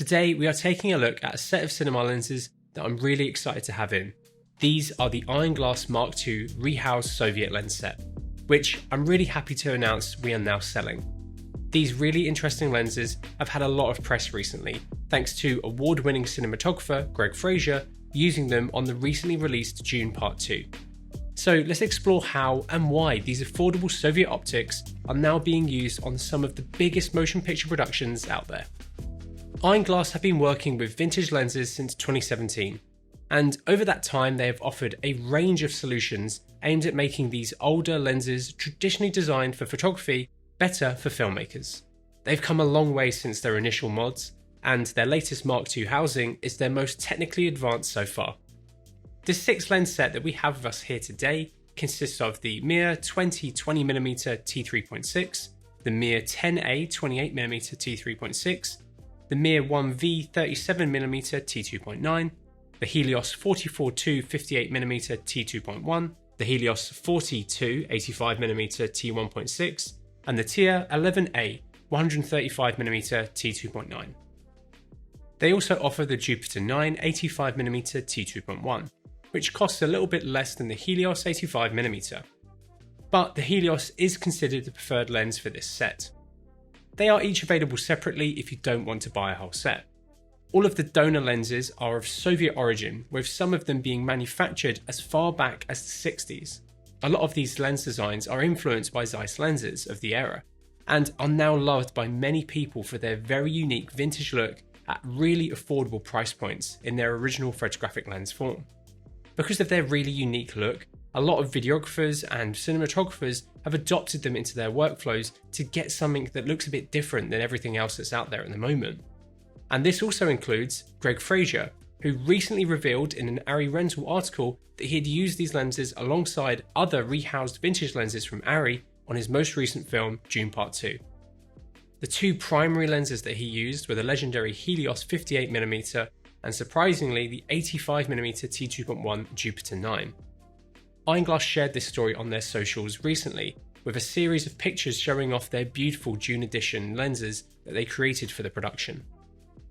Today we are taking a look at a set of cinema lenses that I'm really excited to have in. These are the IronGlass MKII Rehoused Soviet Lens Set, which I'm really happy to announce we are now selling. These really interesting lenses have had a lot of press recently, thanks to award-winning cinematographer Greg Fraser using them on the recently released DUNE Part 2. So let's explore how and why these affordable Soviet optics are now being used on some of the biggest motion picture productions out there. IronGlass have been working with vintage lenses since 2017, and over that time they have offered a range of solutions aimed at making these older lenses traditionally designed for photography better for filmmakers. They've come a long way since their initial mods, and their latest Mark II housing is their most technically advanced so far. This 6 lens set that we have with us here today consists of the Mir 20mm t3.6, the Mir 10A 28mm t3.6, the Mir 1V 37mm t2.9, the Helios 44-2 58mm t2.1, the Helios 42 85mm t1.6, and the TIA 11A 135mm t2.9. They also offer the Jupiter 9 85mm t2.1, which costs a little bit less than the Helios 85mm. But the Helios is considered the preferred lens for this set. They are each available separately if you don't want to buy a whole set. All of the donor lenses are of Soviet origin, with some of them being manufactured as far back as the 60s. A lot of these lens designs are influenced by Zeiss lenses of the era, and are now loved by many people for their very unique vintage look at really affordable price points in their original photographic lens form. Because of their really unique look, a lot of videographers and cinematographers have adopted them into their workflows to get something that looks a bit different than everything else that's out there at the moment. And this also includes Greg Fraser, who recently revealed in an Arri Rental article that he had used these lenses alongside other rehoused vintage lenses from Arri on his most recent film, DUNE Part 2. The 2 primary lenses that he used were the legendary Helios 58mm and surprisingly the 85mm t2.1 Jupiter 9. IronGlass shared this story on their socials recently with a series of pictures showing off their beautiful June edition lenses that they created for the production.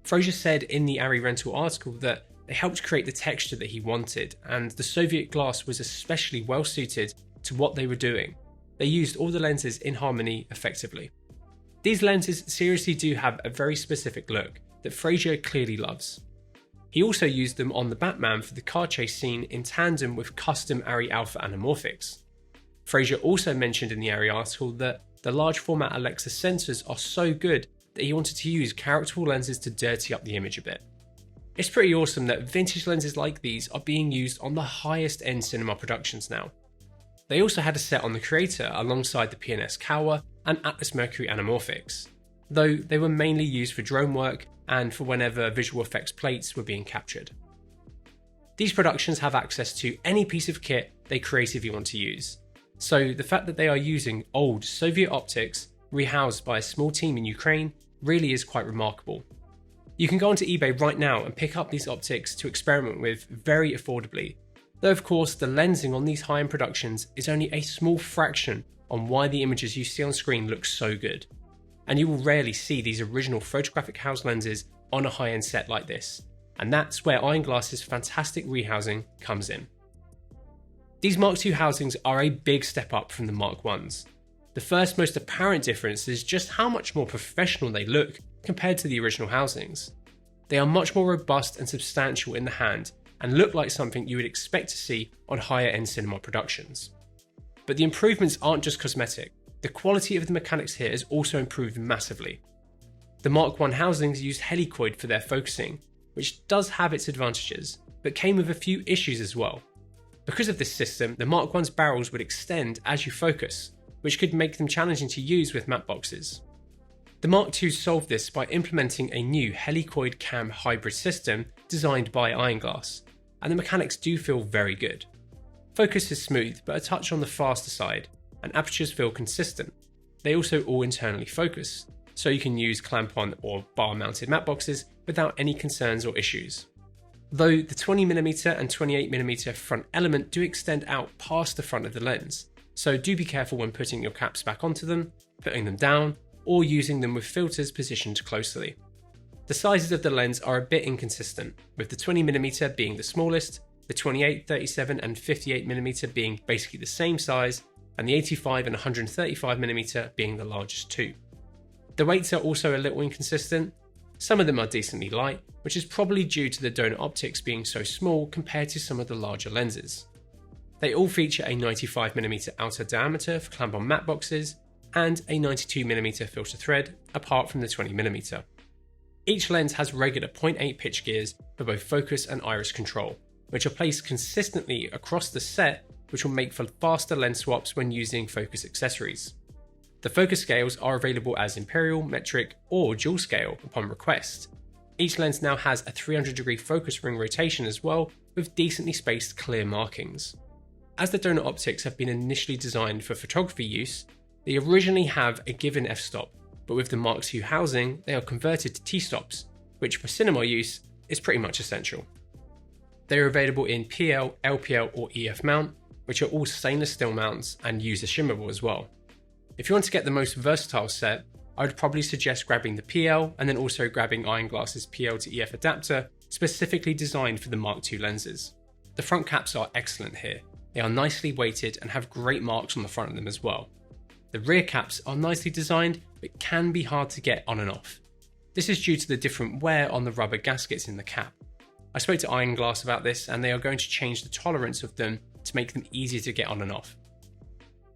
Fraser said in the Arri Rental article that they helped create the texture that he wanted, and the Soviet glass was especially well suited to what they were doing. They used all the lenses in harmony effectively. These lenses seriously do have a very specific look that Fraser clearly loves. He also used them on the Batman for the car chase scene in tandem with custom Arri Alpha anamorphics. Fraser also mentioned in the Arri article that the large format Alexa sensors are so good that he wanted to use characterful lenses to dirty up the image a bit. It's pretty awesome that vintage lenses like these are being used on the highest end cinema productions now. They also had a set on the Creator alongside the PNS Kawa and Atlas Mercury anamorphics, though they were mainly used for drone work and for whenever visual effects plates were being captured. These productions have access to any piece of kit they creatively want to use, so the fact that they are using old Soviet optics rehoused by a small team in Ukraine really is quite remarkable. You can go onto eBay right now and pick up these optics to experiment with very affordably, though of course the lensing on these high-end productions is only a small fraction on why the images you see on screen look so good. And you will rarely see these original photographic house lenses on a high-end set like this, and that's where IronGlass's fantastic rehousing comes in. These Mark II housings are a big step up from the Mark Is. The first most apparent difference is just how much more professional they look compared to the original housings. They are much more robust and substantial in the hand and look like something you would expect to see on higher end cinema productions. But the improvements aren't just cosmetic. The quality of the mechanics here has also improved massively. The Mark I housings used helicoid for their focusing, which does have its advantages, but came with a few issues as well. Because of this system, the Mark I's barrels would extend as you focus, which could make them challenging to use with matte boxes. The Mark II solved this by implementing a new helicoid cam hybrid system designed by IronGlass, and the mechanics do feel very good. Focus is smooth but a touch on the faster side, and apertures feel consistent. They also all internally focus, so you can use clamp-on or bar-mounted matte boxes without any concerns or issues. Though the 20mm and 28mm front element do extend out past the front of the lens, so do be careful when putting your caps back onto them, putting them down, or using them with filters positioned closely. The sizes of the lens are a bit inconsistent, with the 20mm being the smallest, the 28, 37 and 58mm being basically the same size, and the 85 and 135mm being the largest two. The weights are also a little inconsistent. Some of them are decently light, which is probably due to the donor optics being so small compared to some of the larger lenses. They all feature a 95mm outer diameter for clamp-on matte boxes and a 92mm filter thread, apart from the 20mm. Each lens has regular 0.8 pitch gears for both focus and iris control, which are placed consistently across the set, which will make for faster lens swaps when using focus accessories. The focus scales are available as imperial, metric, or dual scale upon request. Each lens now has a 300-degree focus ring rotation as well, with decently spaced clear markings. As the donor optics have been initially designed for photography use, they originally have a given f-stop, but with the Mark II housing, they are converted to t-stops, which for cinema use is pretty much essential. They are available in PL, LPL or EF mount, which are all stainless steel mounts and use a shimmerable as well. If you want to get the most versatile set, I would probably suggest grabbing the PL and then also grabbing IronGlass's PL to EF adapter, specifically designed for the Mark II lenses. The front caps are excellent here. They are nicely weighted and have great marks on the front of them as well. The rear caps are nicely designed, but can be hard to get on and off. This is due to the different wear on the rubber gaskets in the cap. I spoke to IronGlass about this and they are going to change the tolerance of them to make them easier to get on and off.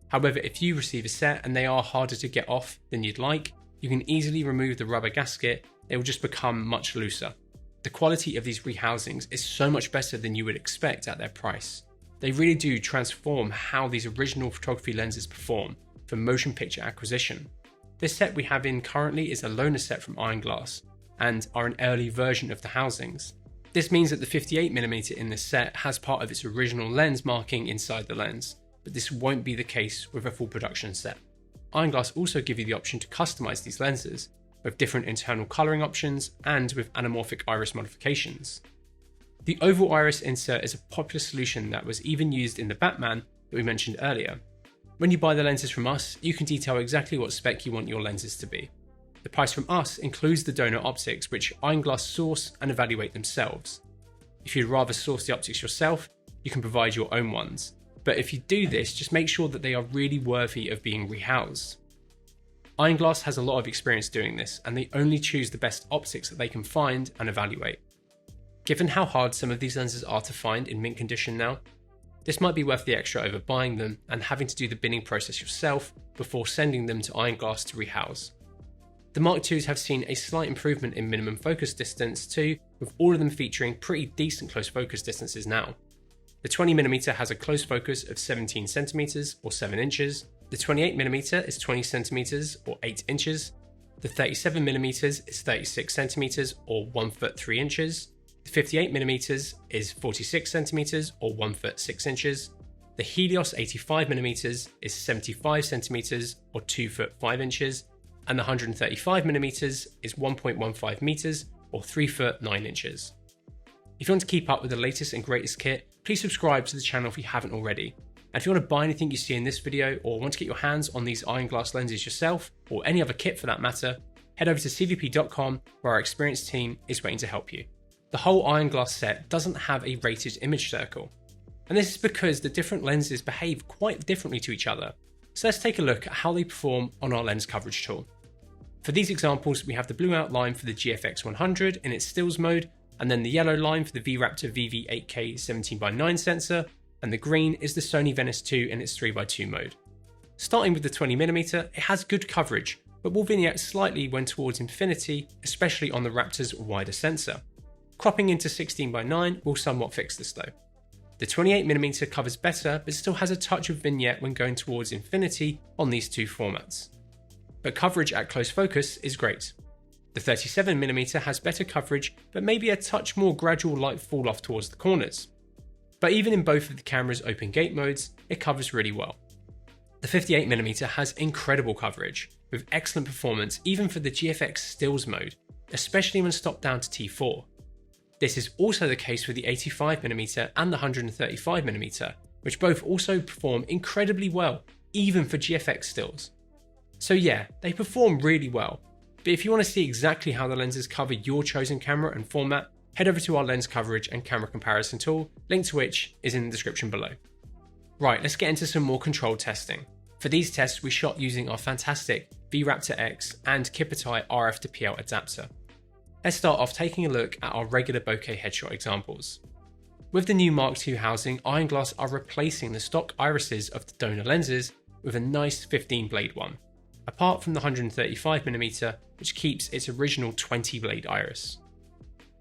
However, if you receive a set and they are harder to get off than you'd like, you can easily remove the rubber gasket. They will just become much looser. The quality of these rehousings is so much better than you would expect at their price. They really do transform how these original photography lenses perform for motion picture acquisition. This set we have in currently is a loaner set from IronGlass and are an early version of the housings. This means that the 58mm in this set has part of its original lens marking inside the lens, but this won't be the case with a full production set. IronGlass also give you the option to customize these lenses with different internal coloring options and with anamorphic iris modifications. The oval iris insert is a popular solution that was even used in the Batman that we mentioned earlier. When you buy the lenses from us, you can detail exactly what spec you want your lenses to be. The price from us includes the donor optics, which IronGlass source and evaluate themselves. If you'd rather source the optics yourself, you can provide your own ones. But if you do this, just make sure that they are really worthy of being rehoused. IronGlass has a lot of experience doing this, and they only choose the best optics that they can find and evaluate. Given how hard some of these lenses are to find in mint condition now, this might be worth the extra over buying them and having to do the binning process yourself before sending them to IronGlass to rehouse. The Mark IIs have seen a slight improvement in minimum focus distance too, with all of them featuring pretty decent close focus distances now. The 20mm has a close focus of 17cm or 7 inches, the 28mm is 20cm or 8 inches, the 37mm is 36cm or 1 foot 3 inches, the 58mm is 46cm or 1 foot 6 inches, the Helios 85mm is 75cm or 2 foot 5 inches, and the 135mm is 1.15 meters or 3 foot 9 inches. If you want to keep up with the latest and greatest kit, please subscribe to the channel if you haven't already. And if you want to buy anything you see in this video or want to get your hands on these IronGlass lenses yourself, or any other kit for that matter, head over to cvp.com where our experienced team is waiting to help you. The whole IronGlass set doesn't have a rated image circle, and this is because the different lenses behave quite differently to each other. So let's take a look at how they perform on our lens coverage tool. For these examples, we have the blue outline for the GFX 100 in its stills mode, and then the yellow line for the VRaptor VV8K 17x9 sensor, and the green is the Sony Venice 2 in its 3x2 mode. Starting with the 20mm, it has good coverage, but will vignette slightly when towards infinity, especially on the Raptor's wider sensor. Cropping into 16x9 will somewhat fix this though. The 28mm covers better, but still has a touch of vignette when going towards infinity on these two formats. But coverage at close focus is great. The 37mm has better coverage, but maybe a touch more gradual light fall off towards the corners. But even in both of the camera's open gate modes, it covers really well. The 58mm has incredible coverage, with excellent performance even for the GFX stills mode, especially when stopped down to T4. This is also the case for the 85mm and the 135mm, which both also perform incredibly well, even for GFX stills. So yeah, they perform really well. But if you want to see exactly how the lenses cover your chosen camera and format, head over to our lens coverage and camera comparison tool, link to which is in the description below. Right, let's get into some more controlled testing. For these tests, we shot using our fantastic V-Raptor X and Kippertie RF to PL adapter. Let's start off taking a look at our regular bokeh headshot examples. With the new Mark II housing, IronGlass are replacing the stock irises of the donor lenses with a nice 15 blade one, apart from the 135mm, which keeps its original 20 blade iris.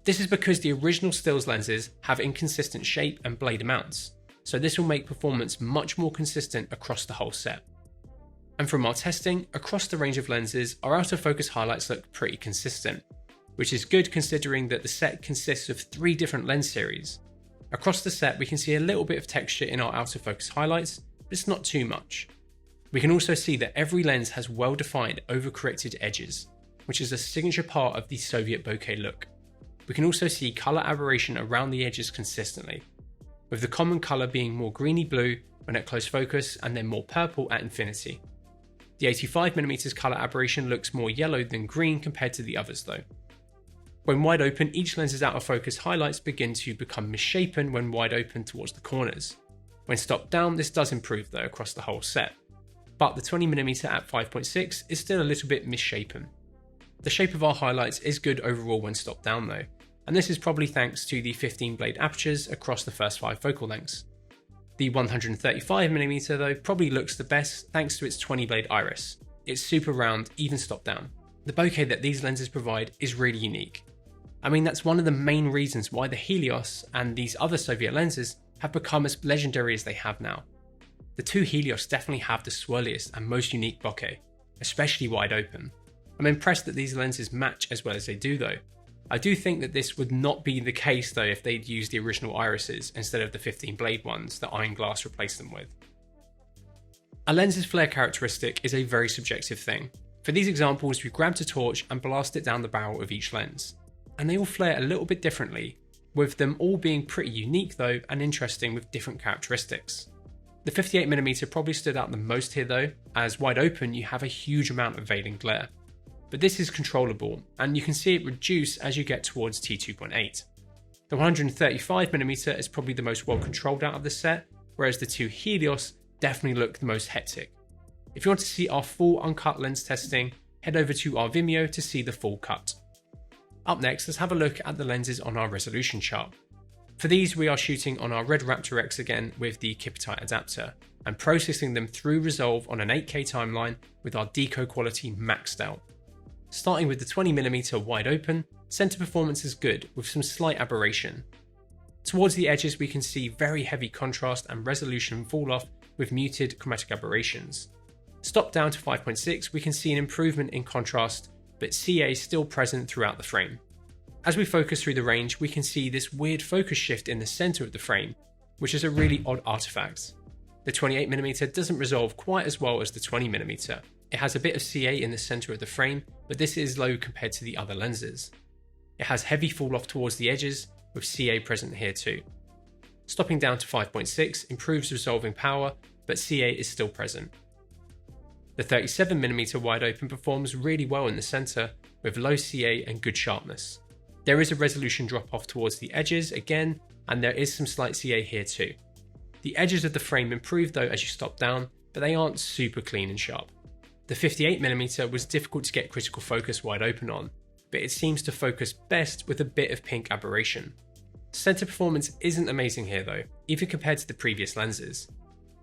This is because the original stills lenses have inconsistent shape and blade amounts, so this will make performance much more consistent across the whole set. And from our testing, across the range of lenses, our out of focus highlights look pretty consistent, which is good considering that the set consists of 3 different lens series. Across the set, we can see a little bit of texture in our out of focus highlights, but it's not too much. We can also see that every lens has well-defined overcorrected edges, which is a signature part of the Soviet bokeh look. We can also see colour aberration around the edges consistently, with the common colour being more greeny blue when at close focus and then more purple at infinity. The 85mm colour aberration looks more yellow than green compared to the others though. When wide open, each lens's out of focus highlights begin to become misshapen when wide open towards the corners. When stopped down, this does improve though across the whole set, but the 20mm at 5.6 is still a little bit misshapen. The shape of our highlights is good overall when stopped down though, and this is probably thanks to the 15 blade apertures across the first 5 focal lengths. The 135mm though probably looks the best thanks to its 20 blade iris. It's super round, even stopped down. The bokeh that these lenses provide is really unique. I mean, that's one of the main reasons why the Helios and these other Soviet lenses have become as legendary as they have now. The 2 Helios definitely have the swirliest and most unique bokeh, especially wide open. I'm impressed that these lenses match as well as they do though. I do think that this would not be the case though if they'd used the original irises instead of the 15 blade ones that IronGlass replaced them with. A lens's flare characteristic is a very subjective thing. For these examples, we grabbed a torch and blasted down the barrel of each lens, and they all flare a little bit differently, with them all being pretty unique though and interesting with different characteristics. The 58mm probably stood out the most here though, as wide open you have a huge amount of veiling glare. But this is controllable, and you can see it reduce as you get towards T2.8. The 135mm is probably the most well controlled out of the set, whereas the 2 Helios definitely look the most hectic. If you want to see our full uncut lens testing, head over to our Vimeo to see the full cut. Up next, let's have a look at the lenses on our resolution chart. For these, we are shooting on our Red Raptor X again with the Kippertie adapter, and processing them through Resolve on an 8K timeline with our deco quality maxed out. Starting with the 20mm wide open, center performance is good with some slight aberration. Towards the edges we can see very heavy contrast and resolution fall off with muted chromatic aberrations. Stopped down to 5.6 we can see an improvement in contrast, but CA is still present throughout the frame. As we focus through the range we can see this weird focus shift in the center of the frame, which is a really odd artifact. The 28mm doesn't resolve quite as well as the 20mm. It has a bit of CA in the center of the frame, but this is low compared to the other lenses. It has heavy fall off towards the edges, with CA present here too. Stopping down to 5.6 improves resolving power, but CA is still present. The 37mm wide open performs really well in the center, with low CA and good sharpness. There is a resolution drop off towards the edges again, and there is some slight CA here too. The edges of the frame improve though as you stop down, but they aren't super clean and sharp. The 58mm was difficult to get critical focus wide open on, but it seems to focus best with a bit of pink aberration. Center performance isn't amazing here though, even compared to the previous lenses.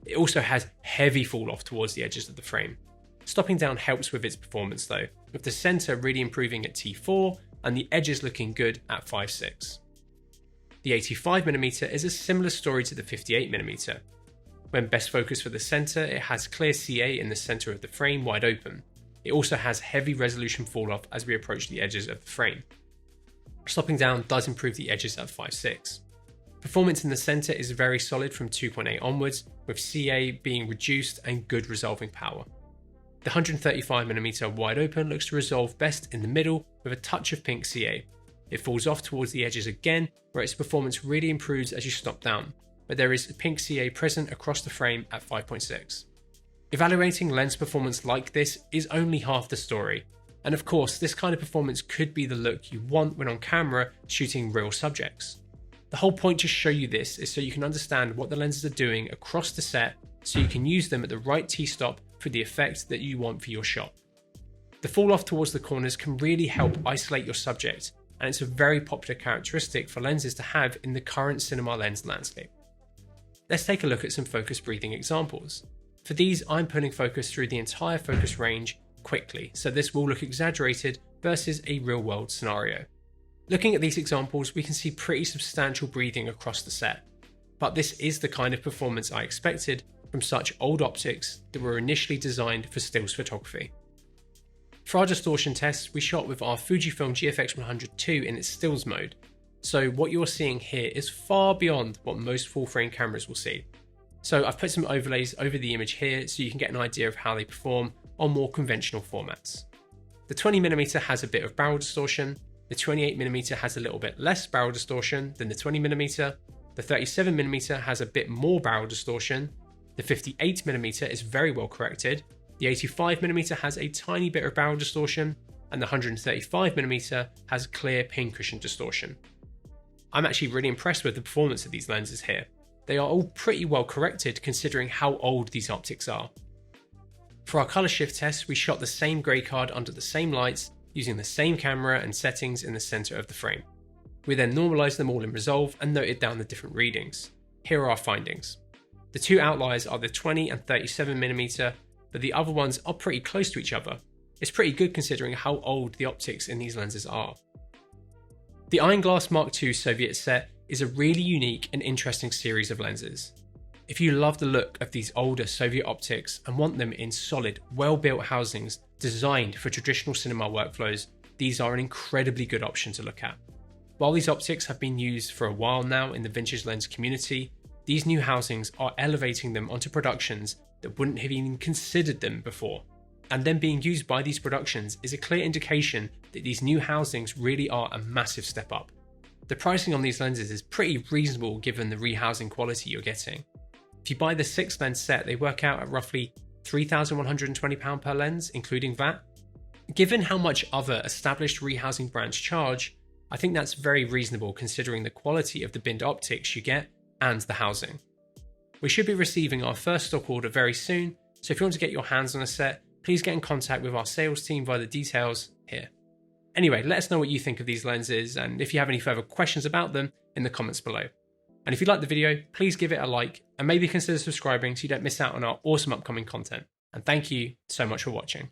It also has heavy fall off towards the edges of the frame. Stopping down helps with its performance though, with the center really improving at T4 and the edges looking good at 5.6. The 85mm is a similar story to the 58mm. When best focused for the center, it has clear CA in the center of the frame wide open. It also has heavy resolution fall off as we approach the edges of the frame. Stopping down does improve the edges at 5.6. Performance in the center is very solid from 2.8 onwards, with CA being reduced and good resolving power. The 135mm wide open looks to resolve best in the middle with a touch of pink CA. It falls off towards the edges again, where its performance really improves as you stop down, but there is pink CA present across the frame at 5.6. Evaluating lens performance like this is only half the story. And of course, this kind of performance could be the look you want when on camera shooting real subjects. The whole point to show you this is so you can understand what the lenses are doing across the set, so you can use them at the right t-stop for the effect that you want for your shot. The fall off towards the corners can really help isolate your subject, and it's a very popular characteristic for lenses to have in the current cinema lens landscape. Let's take a look at some focus breathing examples. For these, I'm pulling focus through the entire focus range quickly, so this will look exaggerated versus a real world scenario. Looking at these examples, we can see pretty substantial breathing across the set, but this is the kind of performance I expected from such old optics that were initially designed for stills photography. For our distortion tests, we shot with our Fujifilm GFX100 II in its stills mode, so what you're seeing here is far beyond what most full frame cameras will see. So I've put some overlays over the image here so you can get an idea of how they perform on more conventional formats. The 20mm has a bit of barrel distortion, the 28mm has a little bit less barrel distortion than the 20mm, the 37mm has a bit more barrel distortion, the 58mm is very well corrected, the 85mm has a tiny bit of barrel distortion, and the 135mm has clear pincushion distortion. I'm actually really impressed with the performance of these lenses here. They are all pretty well corrected considering how old these optics are. For our colour shift test, we shot the same grey card under the same lights using the same camera and settings in the centre of the frame. We then normalised them all in Resolve and noted down the different readings. Here are our findings. The two outliers are the 20 and 37mm, but the other ones are pretty close to each other. It's pretty good considering how old the optics in these lenses are. The IronGlass MKII Soviet Set is a really unique and interesting series of lenses. If you love the look of these older Soviet optics and want them in solid, well-built housings designed for traditional cinema workflows, these are an incredibly good option to look at. While these optics have been used for a while now in the vintage lens community, these new housings are elevating them onto productions that wouldn't have even considered them before. And them being used by these productions is a clear indication that these new housings really are a massive step up. The pricing on these lenses is pretty reasonable given the rehousing quality you're getting. If you buy the 6 lens set, they work out at roughly £3,120 per lens, including VAT. Given how much other established rehousing brands charge, I think that's very reasonable considering the quality of the binned optics you get and the housing. We should be receiving our first stock order very soon, so if you want to get your hands on a set, please get in contact with our sales team via the details here. Anyway, let us know what you think of these lenses and if you have any further questions about them in the comments below. And if you liked the video, please give it a like and maybe consider subscribing so you don't miss out on our awesome upcoming content. And thank you so much for watching.